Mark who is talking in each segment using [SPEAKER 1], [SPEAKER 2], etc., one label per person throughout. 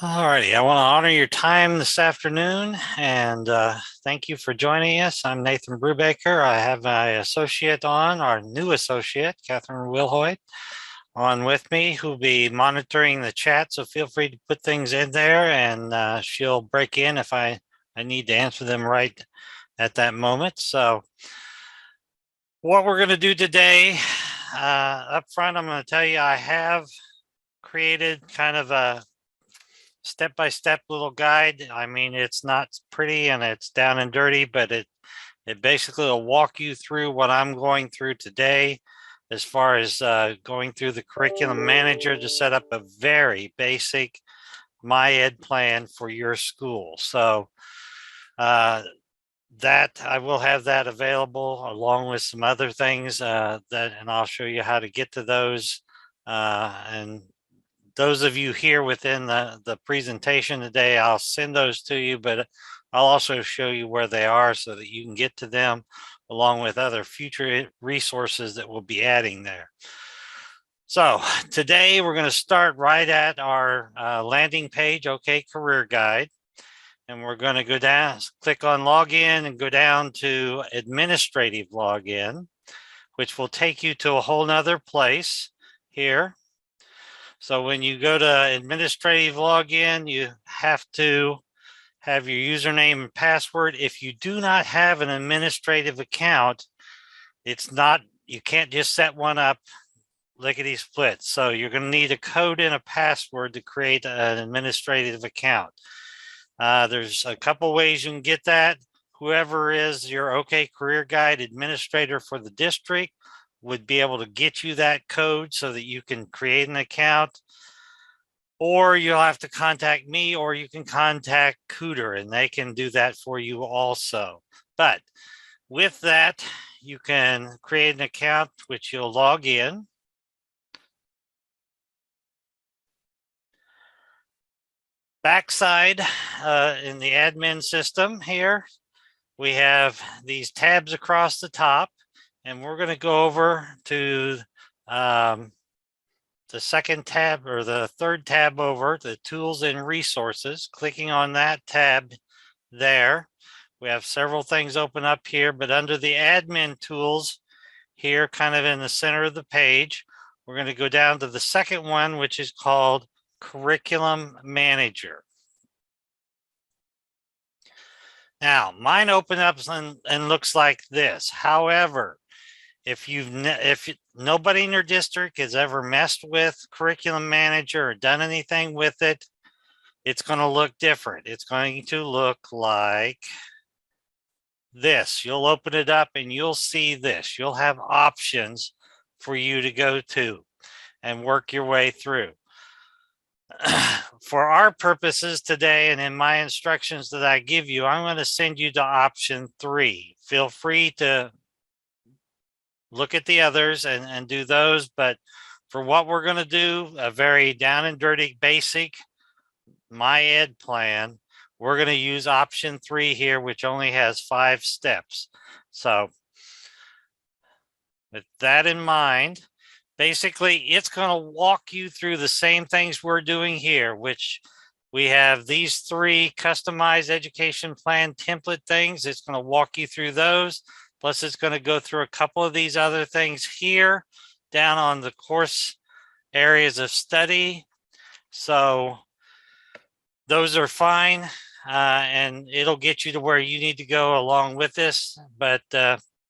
[SPEAKER 1] Alrighty, I want to honor your time this afternoon and thank you for joining us. I'm Nathan Brubaker. I have my associate on, our new associate, Catherine Wilhoit, on with me, who'll be monitoring the chat. So feel free to put things in there and she'll break in if I need to answer them right at that moment. So what we're going to do today, up front, I'm going to tell you I have created kind of a step-by-step little guide. I mean, it's not pretty and it's down and dirty, but it basically will walk you through what I'm going through today as far as going through the curriculum manager to set up a very basic My Ed plan for your school. So that I will have that available along with some other things and I'll show you how to get to those. And those of you here within the presentation today, I'll send those to you, but I'll also show you where they are so that you can get to them along with other future resources that we'll be adding there. So today we're going to start right at our landing page, OK Career Guide. And we're going to go down, click on login and go down to administrative login, which will take you to a whole nother place here. So when you go to administrative login, you have to have your username and password. If you do not have an administrative account, you can't just set one up lickety split. So you're going to need a code and a password to create an administrative account. There's a couple ways you can get that. Whoever is your OK Career Guide administrator for the district would be able to get you that code so that you can create an account, or you'll have to contact me, or you can contact Kuder and they can do that for you also. But with that, you can create an account which you'll log in. Backside in the admin system here, we have these tabs across the top. And we're going to go over to the second tab or the third tab over, the tools and resources. Clicking on that tab there, we have several things open up here, but under the admin tools here, kind of in the center of the page, we're going to go down to the second one, which is called Curriculum Manager. Now, mine opens up and looks like this. However, if nobody in your district has ever messed with Curriculum Manager or done anything with it, it's going to look different. It's going to look like this. You'll open it up and you'll see this. You'll have options for you to go to and work your way through. For our purposes today and in my instructions that I give you, I'm going to send you to option 3. Feel free to look at the others and do those, but for what we're going to do, a very down and dirty basic My Ed plan, we're going to use option 3 here, which only has 5 steps. So with that in mind, basically it's going to walk you through the same things we're doing here, which we have these 3 customized education plan template things. It's going to walk you through those. Plus, it's going to go through a couple of these other things here down on the course areas of study. So those are fine, and it'll get you to where you need to go along with this. But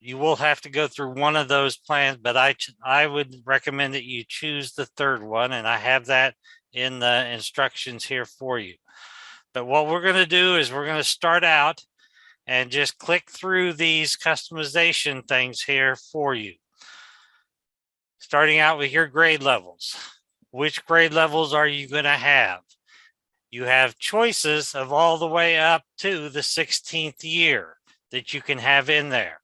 [SPEAKER 1] you will have to go through one of those plans. But I would recommend that you choose the third one, and I have that in the instructions here for you. But what we're going to do is we're going to start out and just click through these customization things here for you. Starting out with your grade levels. Which grade levels are you going to have? You have choices of all the way up to the 16th year that you can have in there.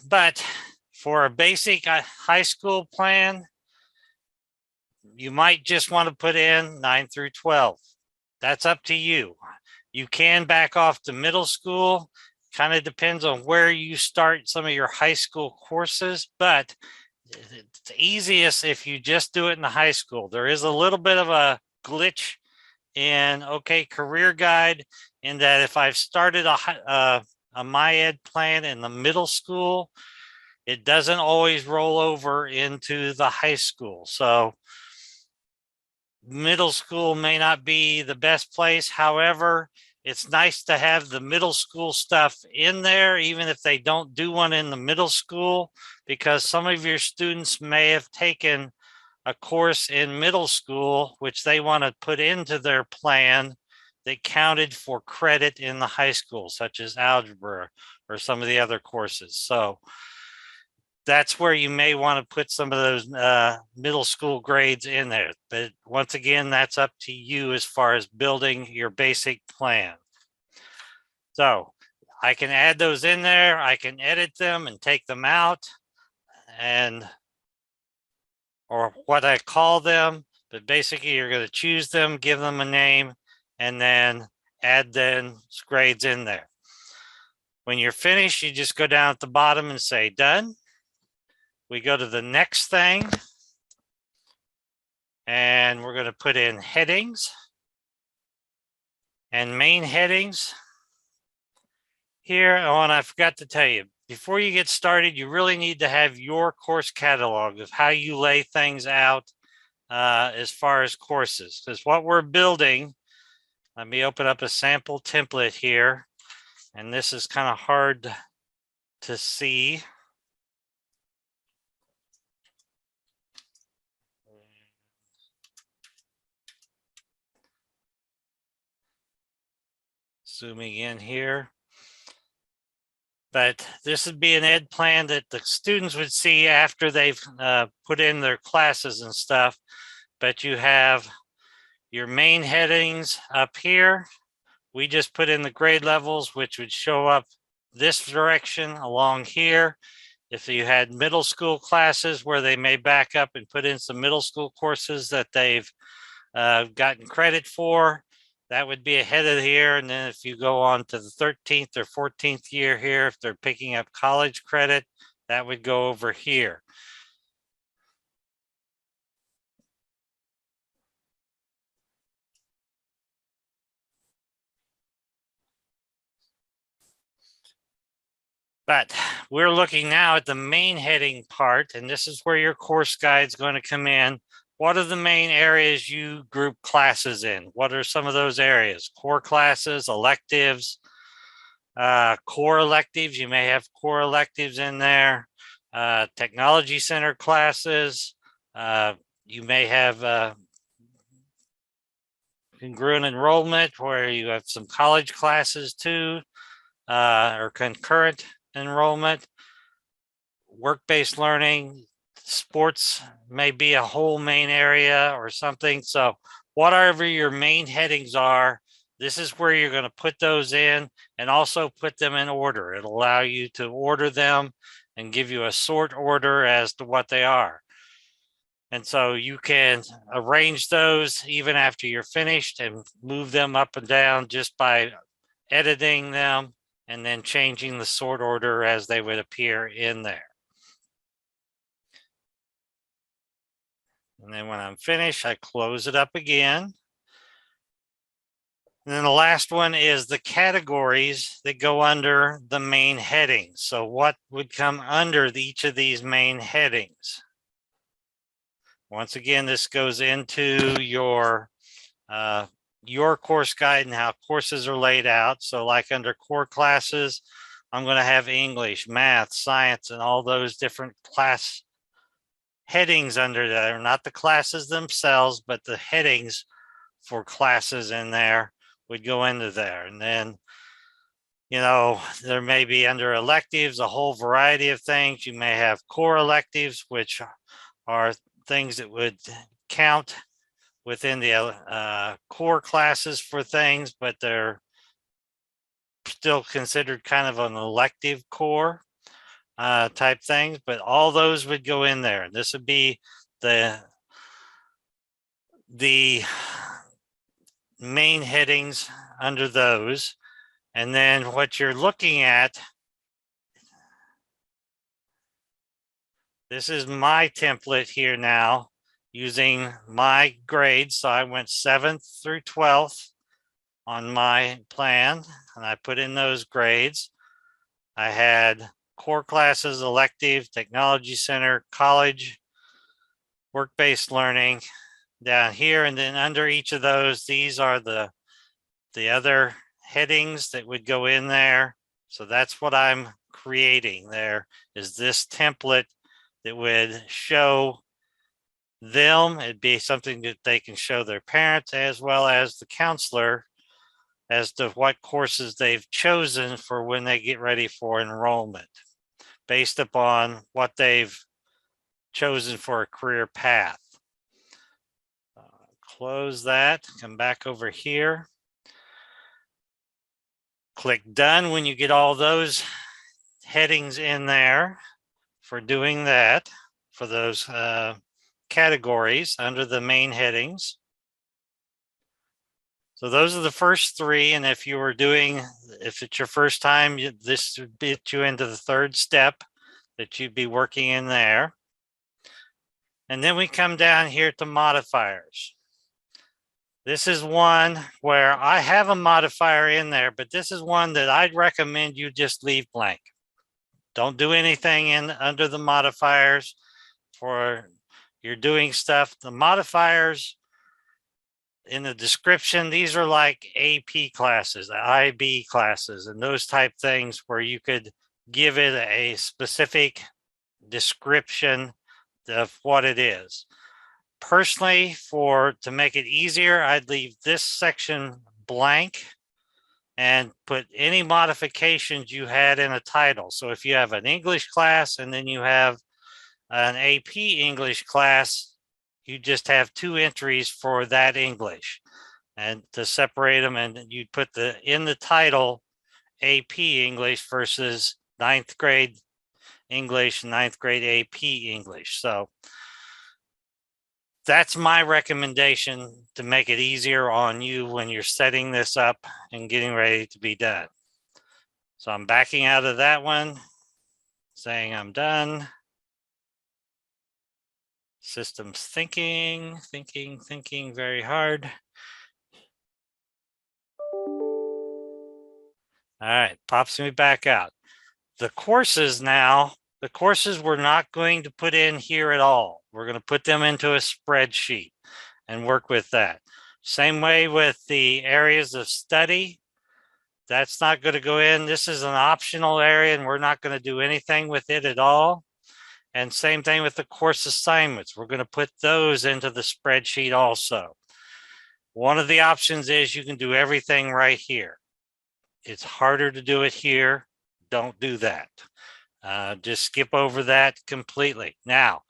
[SPEAKER 1] But for a basic high school plan, you might just want to put in 9 through 12. That's up to you. You can back off to middle school. Kind of depends on where you start some of your high school courses, but it's easiest if you just do it in the high school. There is a little bit of a glitch in OK Career Guide in that if I've started a My Ed plan in the middle school, it doesn't always roll over into the high school. So middle school may not be the best place. However, it's nice to have the middle school stuff in there, even if they don't do one in the middle school, because some of your students may have taken a course in middle school, which they want to put into their plan that counted for credit in the high school, such as algebra or some of the other courses. So that's where you may want to put some of those middle school grades in there. But once again, that's up to you as far as building your basic plan. So I can add those in there. I can edit them and take them out and or what I call them. But basically, you're going to choose them, give them a name, and then add then grades in there. When you're finished, you just go down at the bottom and say done. We go to the next thing, and we're going to put in headings and main headings. Here, oh, and I forgot to tell you, before you get started, you really need to have your course catalog of how you lay things out as far as courses. Because what we're building, let me open up a sample template here, and this is kind of hard to see. Zooming in here. But this would be an ed plan that the students would see after they've put in their classes and stuff. But you have your main headings up here. We just put in the grade levels, which would show up this direction along here. If you had middle school classes where they may back up and put in some middle school courses that they've gotten credit for, that would be ahead of here. And then if you go on to the 13th or 14th year here, if they're picking up college credit, that would go over here. But we're looking now at the main heading part, and this is where your course guide is going to come in. What are the main areas you group classes in? What are some of those areas? Core classes, electives, core electives. You may have core electives in there. Technology center classes. You may have congruent enrollment where you have some college classes too, or concurrent enrollment. Work-based learning, sports may be a whole main area or something. So whatever your main headings are, this is where you're going to put those in and also put them in order. It'll allow you to order them and give you a sort order as to what they are. And so you can arrange those even after you're finished and move them up and down just by editing them and then changing the sort order as they would appear in there. And then when I'm finished, I close it up again. And then the last one is the categories that go under the main headings. So what would come under each of these main headings? Once again, this goes into your course guide and how courses are laid out. So like under core classes, I'm going to have English, math, science, and all those different class headings under there, not the classes themselves, but the headings for classes in there would go into there. And then, you know, there may be under electives a whole variety of things. You may have core electives, which are things that would count within the core classes for things, but they're still considered kind of an elective core type things. But all those would go in there. This would be the main headings under those. And then what you're looking at, this is my template here now. using my grades. So I went 7th through 12th on my plan, and I put in those grades. I had core classes, elective, technology center, college, work-based learning down here. And then under each of those, these are the other headings that would go in there. So that's what I'm creating there, is this template that would show them. It'd be something that they can show their parents as well as the counselor as to what courses they've chosen for when they get ready for enrollment based upon what they've chosen for a career path. Close that, come back over here. Click done when you get all those headings in there for doing that, for those categories under the main headings. So those are the first three. And if you were doing, if it's your first time, this would get you into the third step that you'd be working in there. And then we come down here to modifiers. This is one where I have a modifier in there, but this is one that I'd recommend you just leave blank. Don't do anything in under the modifiers for you're doing stuff. The modifiers in the description, these are like AP classes, IB classes, and those type things where you could give it a specific description of what it is. Personally, to make it easier, I'd leave this section blank and put any modifications you had in a title. So if you have an English class and then you have an AP English class, you just have 2 entries for that English, and to separate them, and you'd put in the title AP English versus 9th grade English, 9th grade AP English. So that's my recommendation to make it easier on you when you're setting this up and getting ready to be done. So I'm backing out of that one, saying I'm done. Systems thinking very hard. All right, pops me back out. The courses now, the courses we're not going to put in here at all. We're going to put them into a spreadsheet and work with that. Same way with the areas of study. That's not going to go in. This is an optional area and we're not going to do anything with it at all. And same thing with the course assignments. We're going to put those into the spreadsheet also. One of the options is you can do everything right here. It's harder to do it here. Don't do that. Just skip over that completely. Now,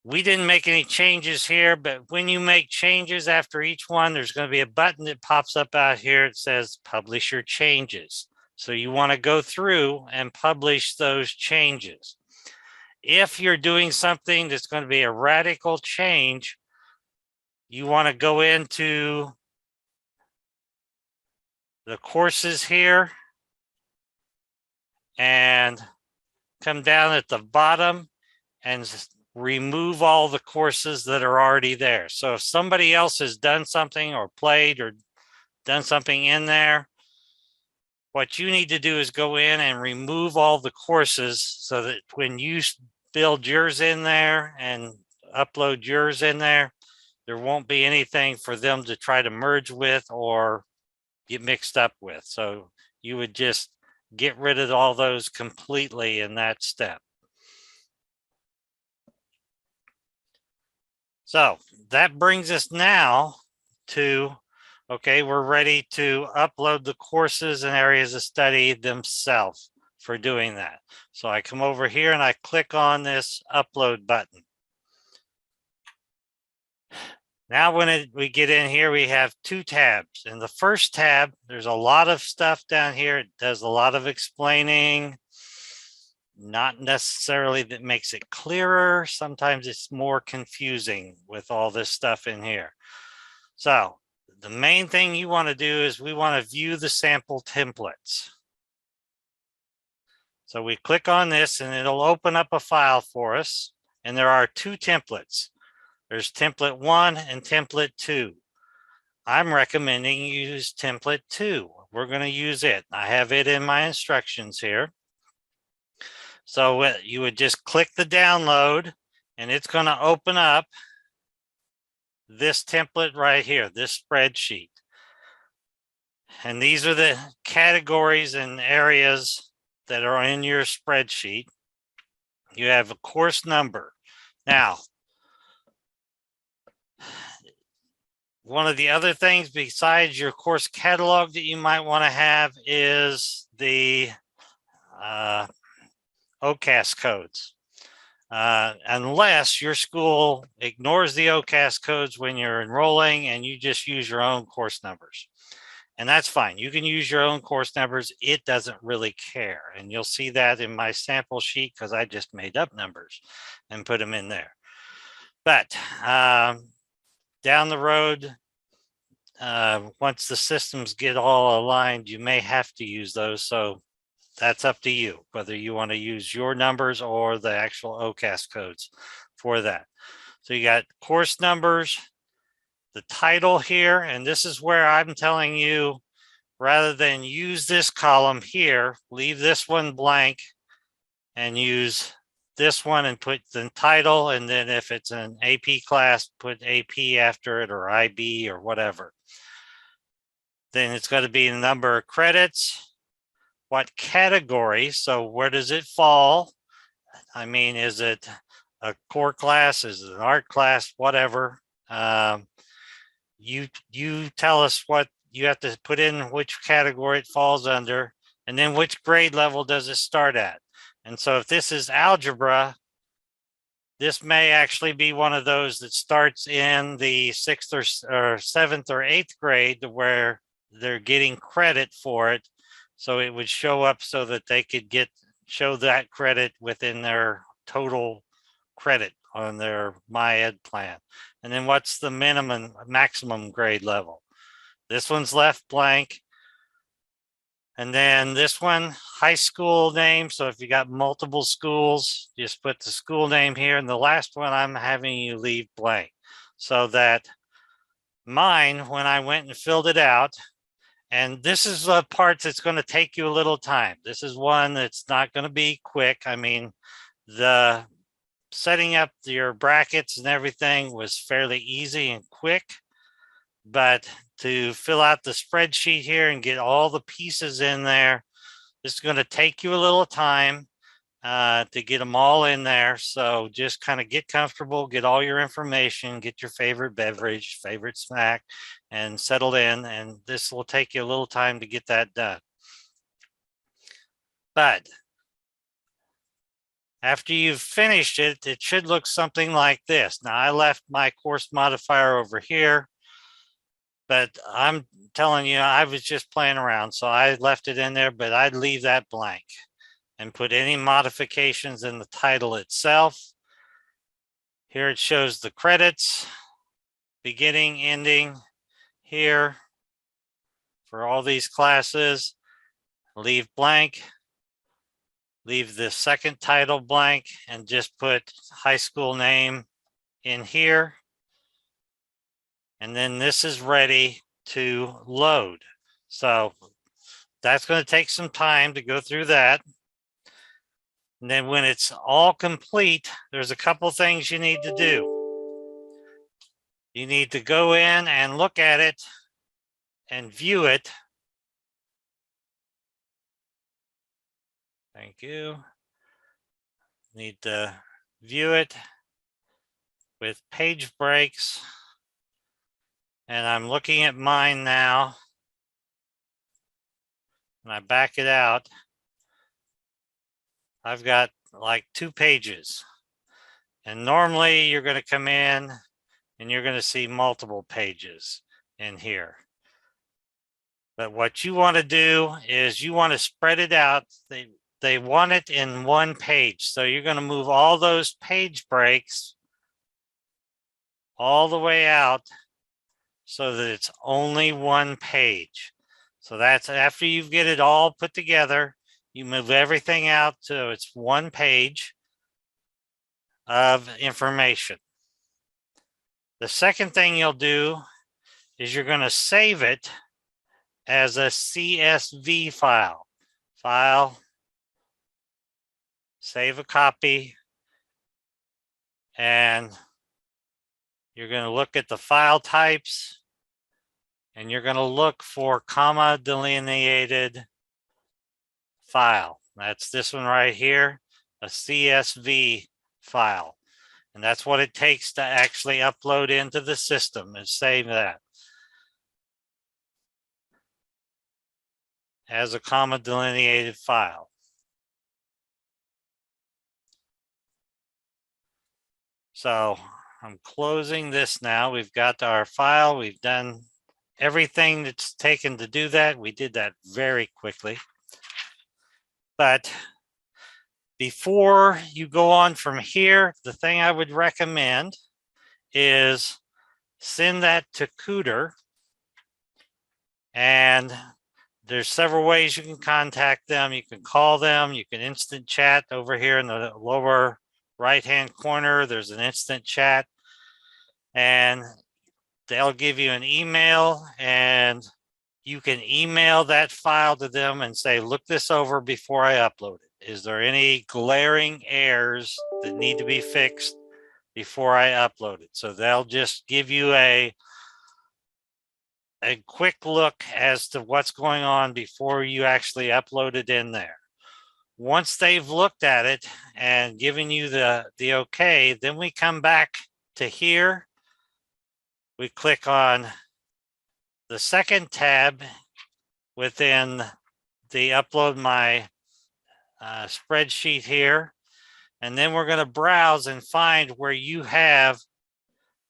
[SPEAKER 1] we didn't make any changes here, but when you make changes after each one, there's going to be a button that pops up out here. It says publish your changes. So you want to go through and publish those changes. If you're doing something that's going to be a radical change, you want to go into the courses here and come down at the bottom and remove all the courses that are already there. So if somebody else has done something or played or done something in there, what you need to do is go in and remove all the courses so that when you build yours in there and upload yours in there, there won't be anything for them to try to merge with or get mixed up with. So you would just get rid of all those completely in that step. So that brings us now to, okay, we're ready to upload the courses and areas of study themselves for doing that. So I come over here and I click on this upload button. Now when we get in here, we have 2 tabs. In the first tab, there's a lot of stuff down here. It does a lot of explaining. Not necessarily that makes it clearer. Sometimes it's more confusing with all this stuff in here. So the main thing you want to do is we want to view the sample templates. So we click on this and it'll open up a file for us. And there are 2 templates. There's template 1 and template 2. I'm recommending you use template 2. We're going to use it. I have it in my instructions here. So you would just click the download and it's going to open up this template right here, this spreadsheet. And these are the categories and areas that are in your spreadsheet. You have a course number. Now, one of the other things besides your course catalog that you might want to have is the OKCG codes. Unless your school ignores the OKCG codes when you're enrolling and you just use your own course numbers. And that's fine. You can use your own course numbers. It doesn't really care. And you'll see that in my sample sheet because I just made up numbers and put them in there. But down the road, once the systems get all aligned, you may have to use those. So that's up to you, whether you want to use your numbers or the actual OKCG codes for that. So you got course numbers, the title here, and this is where I'm telling you, rather than use this column here, leave this one blank and use this one and put the title. And then if it's an AP class, put AP after it or IB or whatever. Then it's going to be the number of credits, what category, so where does it fall? I mean, is it a core class? Is it an art class? Whatever. You tell us what you have to put in, which category it falls under, and then which grade level does it start at. And so if this is algebra, this may actually be one of those that starts in the 6th or 7th or 8th grade where they're getting credit for it. So it would show up so that they could show that credit within their total credit on their My Ed plan. And then what's the maximum grade level? This one's left blank. And then this one, high school name. So if you got multiple schools, just put the school name here. And the last one I'm having you leave blank. So that mine, when I went and filled it out, and this is a part that's going to take you a little time. This is one that's not going to be quick. I mean, the setting up your brackets and everything was fairly easy and quick. But to fill out the spreadsheet here and get all the pieces in there, this is going to take you a little time to get them all in there. So just kind of get comfortable, get all your information, get your favorite beverage, favorite snack, and settled in. And this will take you a little time to get that done. But after you've finished it, it should look something like this. Now, I left my course modifier over here, but I'm telling you, I was just playing around. So I left it in there, but I'd leave that blank and put any modifications in the title itself. Here it shows the credits, beginning, ending here for all these classes. Leave blank, leave the second title blank, and just put high school name in here. And then this is ready to load. So that's going to take some time to go through that. And then when it's all complete, there's a couple things you need to do. You need to go in and look at it and view it. Thank you. Need to view it with page breaks. And I'm looking at mine now. When I back it out, I've got like 2 pages. And normally you're going to come in and you're going to see multiple pages in here. But what you want to do is you want to spread it out. They want it in one page. So you're going to move all those page breaks all the way out so that it's only one page. So that's after you get it all put together, you move everything out so it's one page of information. The second thing you'll do is you're going to save it as a CSV file. File, save a copy, and you're going to look at the file types, and you're going to look for comma delineated file. That's this one right here, a CSV file. And that's what it takes to actually upload into the system and save that as a comma delineated file. So I'm closing this now. We've got our file. We've done everything that's taken to do that. We did that very quickly. But before you go on from here, the thing I would recommend is send that to Kuder. And there's several ways you can contact them. You can call them. You can instant chat over here in the lower right-hand corner. There's an instant chat. And they'll give you an email, and you can email that file to them and say, look this over before I upload it. Is there any glaring errors that need to be fixed before I upload it? So they'll just give you a quick look as to what's going on before you actually upload it in there. Once they've looked at it and given you the okay, then we come back to here. We click on the second tab within the upload my spreadsheet here. And then we're going to browse and find where you have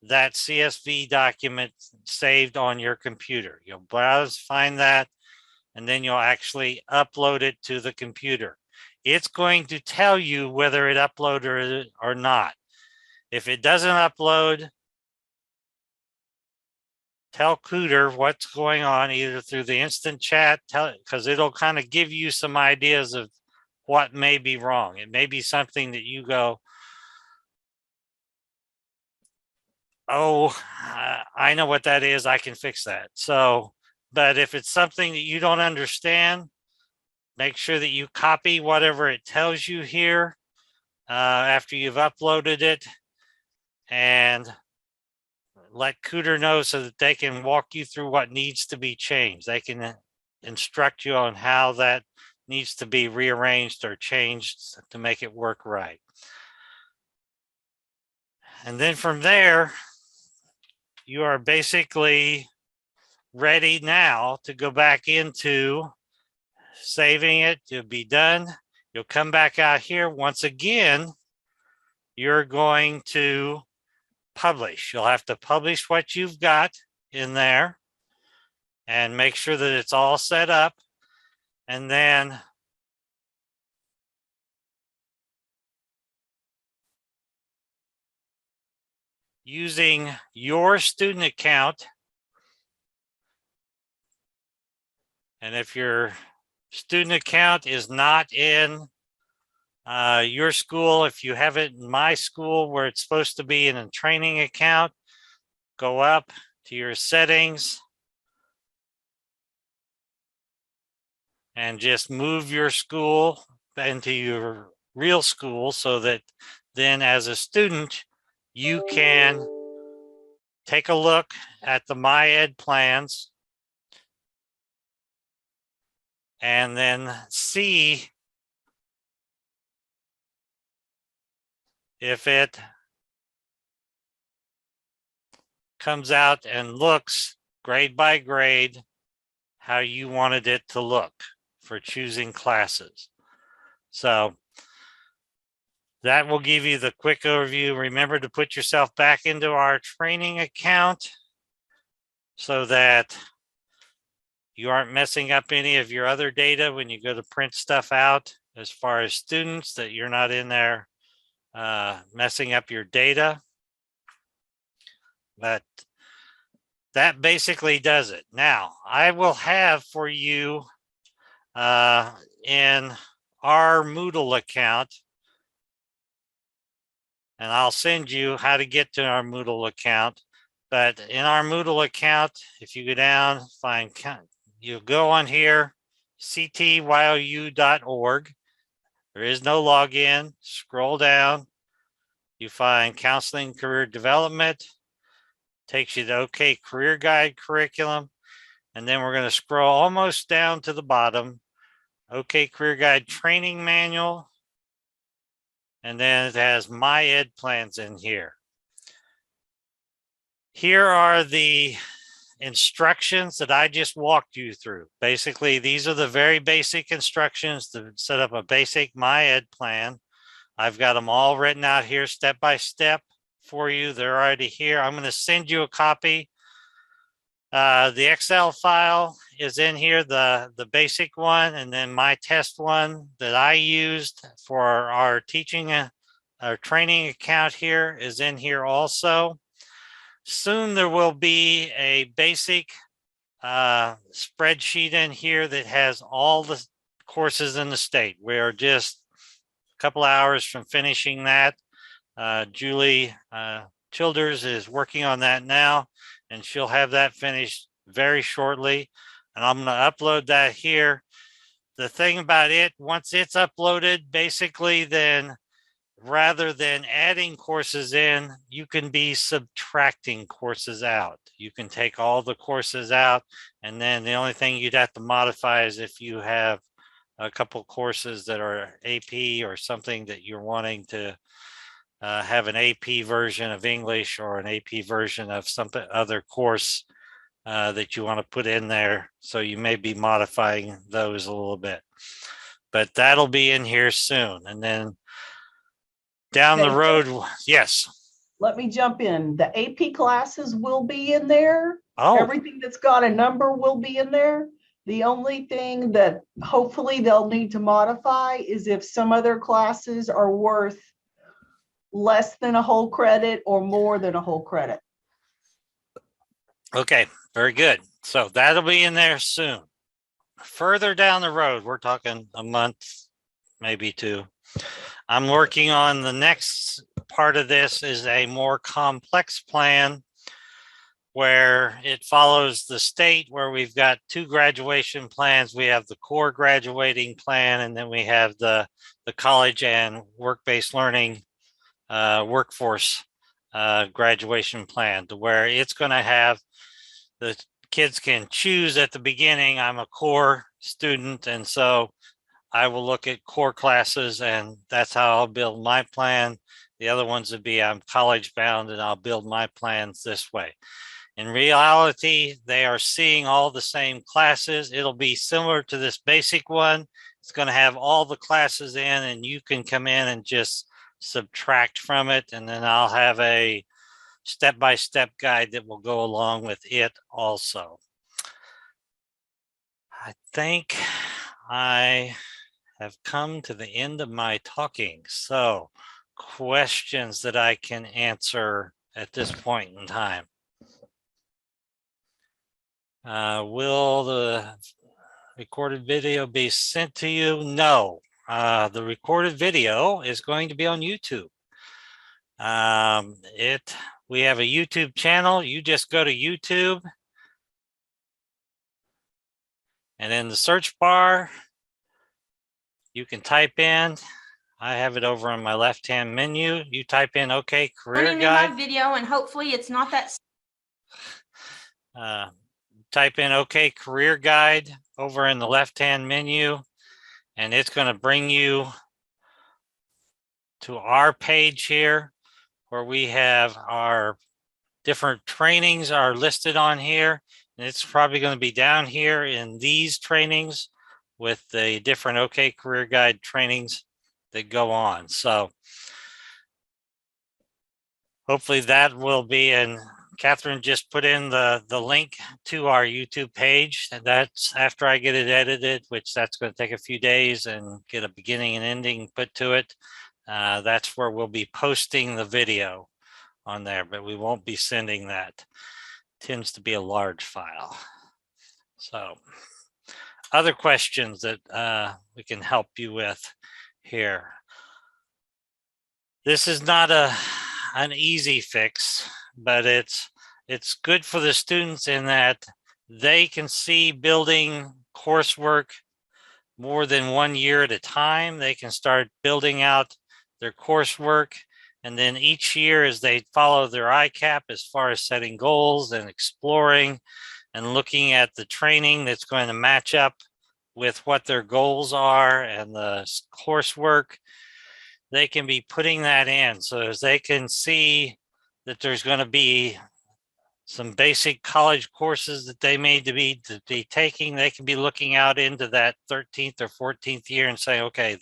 [SPEAKER 1] that CSV document saved on your computer. You'll browse, find that, and then you'll actually upload it to the computer. It's going to tell you whether it uploaded or not. If it doesn't upload, tell Kuder what's going on, either through the instant chat, because it'll kind of give you some ideas of what may be wrong. It may be something that you go, oh, I know what that is. I can fix that. So, but if it's something that you don't understand, make sure that you copy whatever it tells you here after you've uploaded it, and let Kuder know so that they can walk you through what needs to be changed. They can instruct you on how that needs to be rearranged or changed to make it work right. And then from there, you are basically ready now to go back into saving it. You'll be done. You'll come back out here. Once again, you're going to publish. You'll have to publish what you've got in there and make sure that it's all set up. And then using your student account, and if your student account is not in your school, if you have it in my school where it's supposed to be in a training account, go up to your settings and just move your school into your real school so that then as a student, you can take a look at the My Ed plans and then see if it comes out and looks grade by grade how you wanted it to look for choosing classes. So that will give you the quick overview. Remember to put yourself back into our training account so that you aren't messing up any of your other data when you go to print stuff out as far as students, that you're not in there messing up your data. But that basically does it. Now, I will have for you in our Moodle account, and I'll send you how to get to our Moodle account. But in our Moodle account, if you go down, you go on here, ctyu.org. There is no login. Scroll down. You find Counseling Career Development. Takes you to OK Career Guide curriculum. And then we're going to scroll almost down to the bottom. OK Career Guide Training Manual. And then it has My Ed Plans in here. Here are the instructions that I just walked you through. Basically, these are the very basic instructions to set up a basic My Ed plan. I've got them all written out here step by step for you. They're already here. I'm going to send you a copy. The Excel file is in here, the basic one, and then my test one that I used for our teaching, our training account here is in here also. Soon there will be a basic spreadsheet in here that has all the courses in the state. We are just a couple hours from finishing that. Julie Childers is working on that now, and she'll have that finished very shortly. And I'm going to upload that here. The thing about it, once it's uploaded, basically then rather than adding courses in, you can be subtracting courses out. You can take all the courses out, and then the only thing you'd have to modify is if you have a couple courses that are AP or something that you're wanting to have an AP version of English or an AP version of something other course that you want to put in there. So you may be modifying those a little bit, but that'll be in here soon. And then down the road, yes.
[SPEAKER 2] Let me jump in. The AP classes will be in there.
[SPEAKER 1] Oh,
[SPEAKER 2] everything that's got a number will be in there. The only thing that hopefully they'll need to modify is if some other classes are worth less than a whole credit or more than a whole credit.
[SPEAKER 1] Okay, very good. So that'll be in there soon. Further down the road, we're talking a month, maybe two. I'm working on the next part of this is a more complex plan where it follows the state, where we've got two graduation plans. We have the core graduating plan, and then we have the college and work-based learning workforce graduation plan, to where it's going to have the kids can choose at the beginning. I'm a core student, and so I will look at core classes, and that's how I'll build my plan. The other ones would be I'm college bound, and I'll build my plans this way. In reality, they are seeing all the same classes. It'll be similar to this basic one. It's going to have all the classes in, and you can come in and just subtract from it. And then I'll have a step-by-step guide that will go along with it also. I think I have come to the end of my talking. So questions that I can answer at this point in time. Will the recorded video be sent to you? No, the recorded video is going to be on YouTube. We have a YouTube channel. You just go to YouTube, and in the search bar, you can type in, I have it over on my left-hand menu. You type in OK Career Guide.
[SPEAKER 3] My video, and hopefully it's not that.
[SPEAKER 1] Type in OK Career Guide over in the left-hand menu, and it's going to bring you to our page here, where we have our different trainings are listed on here. And it's probably going to be down here in these trainings with the different OK Career Guide trainings that go on. So hopefully that will be in. Catherine just put in the link to our YouTube page, and that's after I get it edited, which that's going to take a few days, and get a beginning and ending put to it. That's where we'll be posting the video on there, but we won't be sending that. It tends to be a large file. So other questions that we can help you with here. This is not an easy fix, but it's it's good for the students in that they can see building coursework more than 1 year at a time. They can start building out their coursework. And then each year, as they follow their ICAP as far as setting goals and exploring and looking at the training that's going to match up with what their goals are and the coursework, they can be putting that in. So as they can see that there's going to be some basic college courses that they may to be taking, they can be looking out into that 13th or 14th year and say, okay,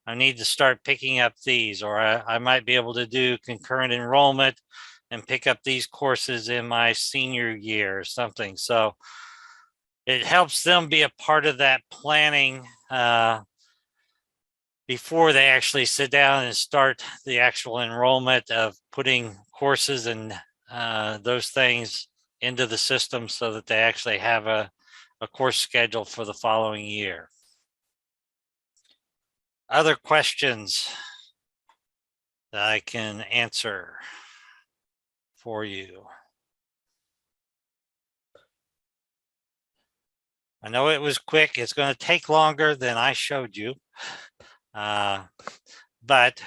[SPEAKER 1] I need to start picking up these, or I might be able to do concurrent enrollment and pick up these courses in my senior year or something. So it helps them be a part of that planning before they actually sit down and start the actual enrollment of putting courses and those things into the system so that they actually have a course schedule for the following year. Other questions that I can answer for you? I know it was quick. It's going to take longer than I showed you. But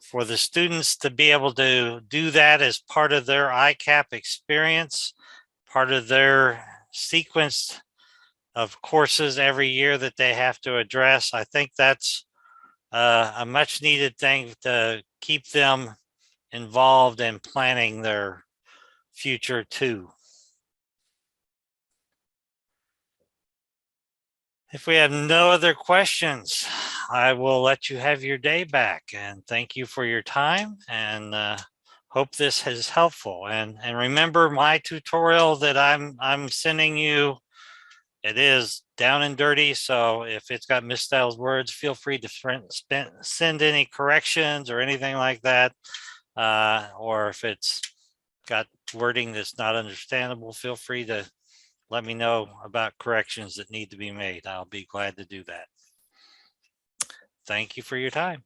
[SPEAKER 1] for the students to be able to do that as part of their ICAP experience, part of their sequence of courses every year that they have to address, I think that's a much needed thing to keep them involved in planning their future too. If we have no other questions, I will let you have your day back, and thank you for your time, and hope this is helpful. And remember my tutorial that I'm sending you, it is down and dirty. So if it's got misspelled words, feel free to send any corrections or anything like that. Or if it's got wording that's not understandable, feel free to let me know about corrections that need to be made. I'll be glad to do that. Thank you for your time.